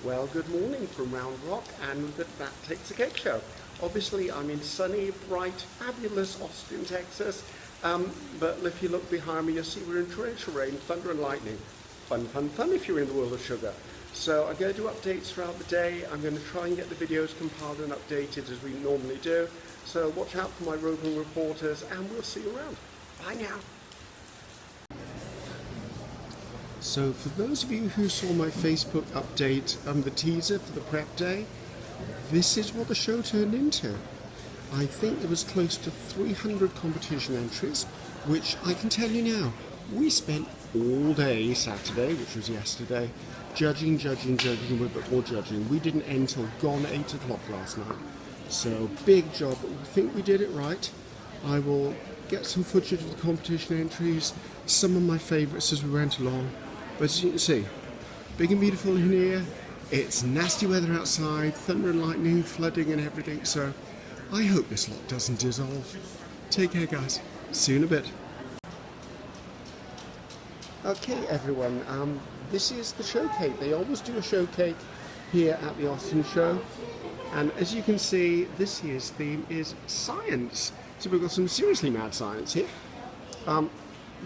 Well, good morning from Round Rock and that takes a cake show. Obviously, I'm in sunny, bright, fabulous Austin, Texas. But if you look behind me, you'll see we're in torrential rain, thunder and lightning. Fun, fun, fun if you're in the world of sugar. So I'm going to do updates throughout the day. I'm going to try and get the videos compiled and updated as we normally do. So watch out for my roving reporters and we'll see you around. Bye now. So for those of you who saw my Facebook update, the teaser for the prep day, this is what the show turned into. I think there was close to 300 competition entries, which I can tell you now, we spent all day Saturday, which was yesterday, judging, with a bit more judging. We didn't end till gone 8 o'clock last night. So big job, but we think we did it right. I will get some footage of the competition entries, some of my favourites as we went along. But as you can see, big and beautiful in here, it's nasty weather outside, thunder and lightning, flooding and everything, so I hope this lot doesn't dissolve. Take care guys, see you in a bit. Okay everyone, this is the show cake. They always do a show cake here at the Austin show, and as you can see, this year's theme is science. So we've got some seriously mad science here.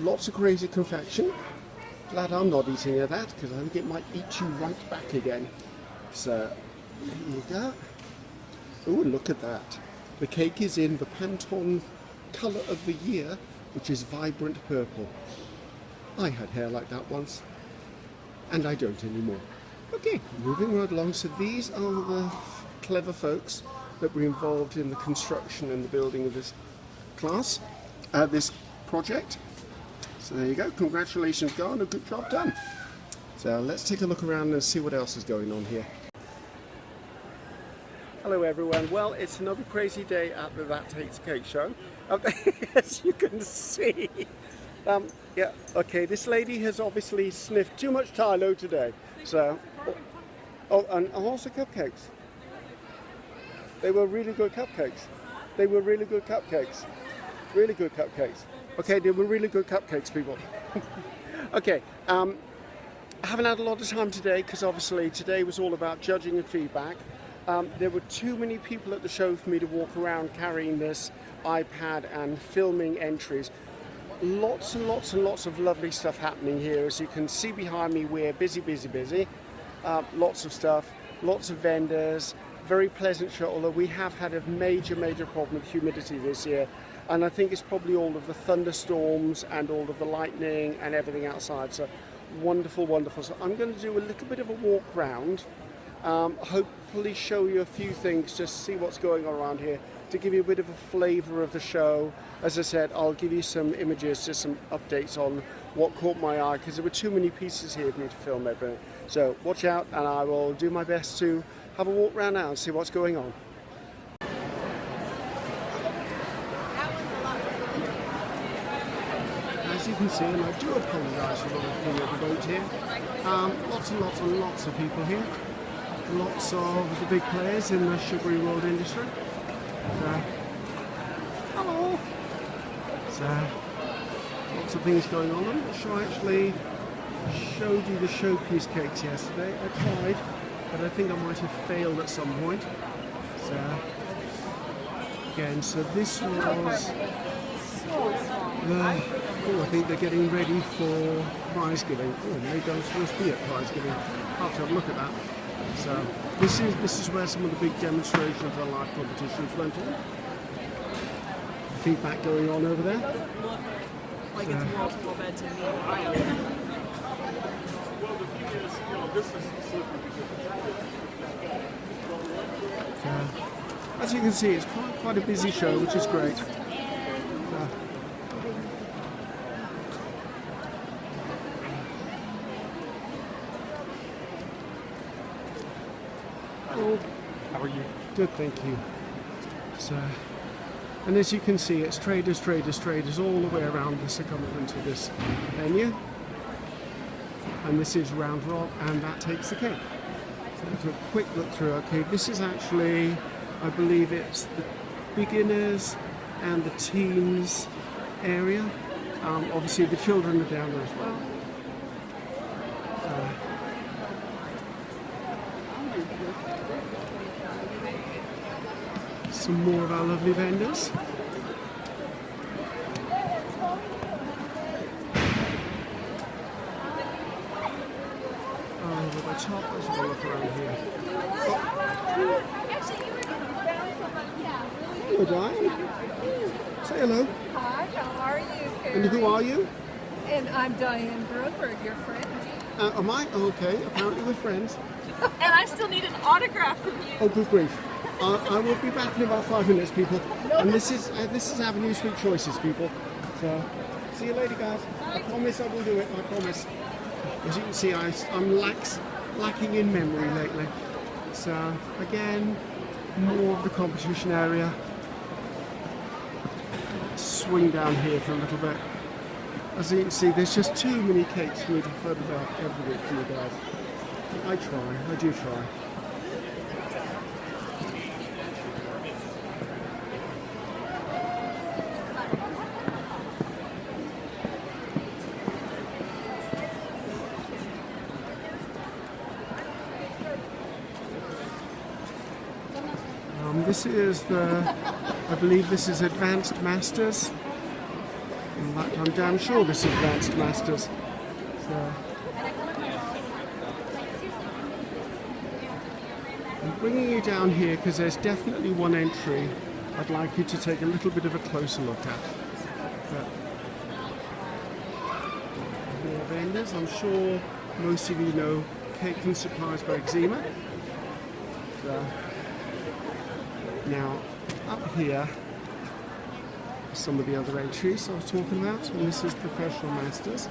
Lots of crazy confection. Glad I'm not eating any of that because I think it might eat you right back again. So there you go. Oh, look at that. The cake is in the Pantone colour of the year, which is vibrant purple. I had hair like that once, and I don't anymore. Okay, moving right along. So these are the clever folks that were involved in the construction and the building of this class, this project. So there you go, congratulations Garner, good job done. So let's take a look around and see what else is going on here. Hello everyone, well it's another crazy day at the That Takes a Cake show. As you can see, yeah, okay, this lady has obviously sniffed too much Tylo today. So, and also cupcakes. They were really good cupcakes. They were really good cupcakes. Really good cupcakes. Okay, they were really good cupcakes, people. Okay, I haven't had a lot of time today because obviously today was all about judging and feedback. There were too many people at the show for me to walk around carrying this iPad and filming entries. Lots and lots and lots of lovely stuff happening here. As you can see behind me, we're busy. Lots of stuff, lots of vendors, very pleasant show, although we have had a major problem with humidity this year. And I think it's probably all of the thunderstorms and all of the lightning and everything outside. So wonderful. So I'm going to do a little bit of a walk round. Hopefully show you a few things, just see what's going on around here, to give you a bit of a flavour of the show. As I said, I'll give you some images, just some updates on what caught my eye, because there were too many pieces here for me to film everything. So watch out, and I will do my best to have a walk around now and see what's going on. As you can see, and I do apologise for the boat here, lots and lots of people here, lots of the big players in the sugary world industry. So, hello! So, lots of things going on. I'm not sure I actually showed you the showpiece cakes yesterday. I tried, but I think I might have failed at some point. So, again, so this was I think they're getting ready for prize giving. Oh, maybe I'm supposed to be at prize giving. I'll have to have a look at that. So this is where some of the big demonstrations of the live competitions went on. Feedback going on over there. Like it's multiple beds in the Ohio. So, as you can see, it's quite a busy show, which is great. How are you? Good, thank you. So, and as you can see, it's traders all the way around the circumference of this venue. And this is Round Rock, and that takes the cake. So let's have a quick look through. Okay, this is actually, I believe it's the beginners and the teens area. Obviously the children are down there as well. Some more of our lovely vendors. Over the top, let's have a look around here. Hello, Diane. Say hello. Hi, how are you, And who are you? And I'm Diane Grunberg, your friend. Am I? Okay, apparently we're friends. And I still need an autograph from you. Oh, good grief. I will be back in about 5 minutes, people. And this is Avenue Sweet Choices, people. So, see you later, guys. I promise I will do it, I promise. As you can see, I'm lacking in memory lately. So, again, more of the competition area. Swing down here for a little bit. As you can see, there's just too many cakes for me to photograph every week for you guys. I do try. This is I believe this is Advanced Masters. In fact, I'm damn sure this is Advanced Masters. So, I'm bringing you down here because there's definitely one entry I'd like you to take a little bit of a closer look at. But more vendors. I'm sure most of you know Cake and Supplies by Eczema. So, now, up here are some of the other entries I was talking about, and this is Professional Masters.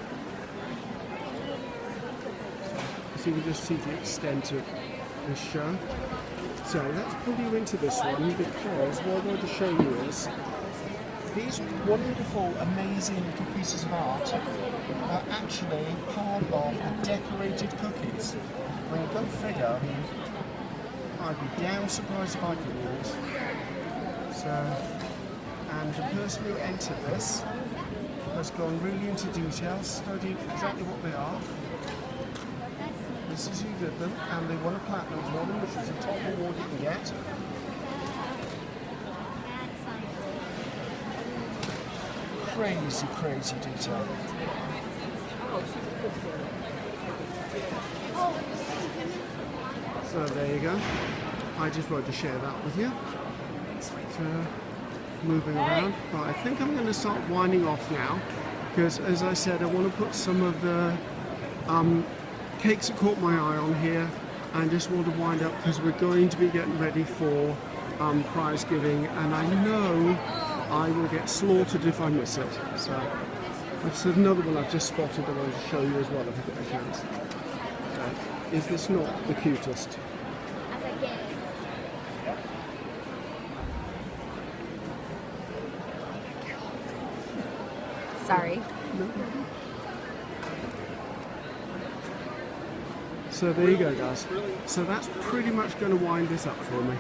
So you can just see the extent of this show. So let's pull you into this one because what I want to show you is these wonderful, amazing little pieces of art are actually part of the decorated cookies. I mean, go figure. I mean, I'd be damn surprised if I could do this. So, and the person who entered this has gone really into detail, studied exactly what they are. This is who did them, and they won a platinum for them, which is the top award you can get. Crazy, crazy detail. So there you go. I just wanted to share that with you. So, moving around. But I think I'm going to start winding off now because, as I said, I want to put some of the cakes that caught my eye on here and just want to wind up because we're going to be getting ready for prize giving, and I know I will get slaughtered if I miss it. So that's another one I've just spotted I want to show you as well if I get a chance. Is this not the cutest? Sorry. So there you go, guys. So that's pretty much going to wind this up for me.